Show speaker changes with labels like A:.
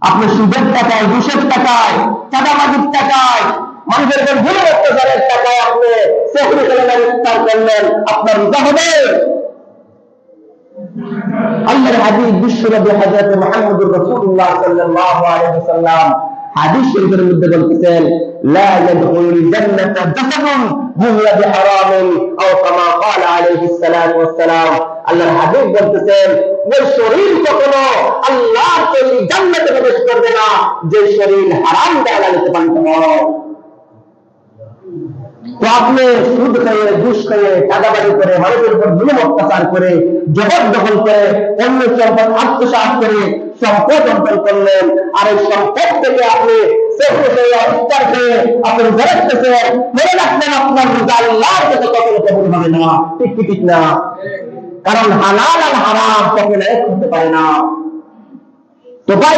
A: আপনি সুদের টাকায়, ঘুষের টাকায়, চাঁদাবাজির টাকায়, মানুষের উপর জুলুম অত্যাচারের টাকায় আপনি সেহরি কালেমার ইফতার করলেন, আপনার রোজা হবে? আল্লাহর হাবিব বিশ্বনবী হযরত মুহাম্মদুর রাসূলুল্লাহ সাল্লাল্লাহু আলাইহি ওয়াসাল্লাম হাদিস শরীফের মধ্যে বলতেছেন, লা ইয়াদখুলুল জান্নাতা জাসাদুন বুনিয়া বিহারামিন আও কামা ক্বালা আলাইহিস সালাতু ওয়াস সালাম। আল্লাহর হাবিব বলতেছেন, ওই শরীর কখনো আল্লাহর তৈরি জান্নাতে প্রবেশ করবে না যে শরীর হারাম দ্বারা লালিত পালিত হয়। তো আপনি সুদ খেয়ে, ঘুষ খেয়ে, চাঁদাবাজি করে, মানুষের উপর জুলুম অত্যাচার করে, জবরদখল করে, অন্য সম্পদ আত্মসাৎ করে সম্পদ অর্জন করলেন, আর এই সম্পদ থেকে আপনি ইফতার খেয়ে আপনি রোজা রাখতেছেন, মনে রাখবেন আপনার রোজা আল্লাহর কাছে কখনো কবুল হবে না। ঠিক কি ঠিক না? কারণ হালাল আর হারাম কখনো এক হতে পারে না। তো ভাই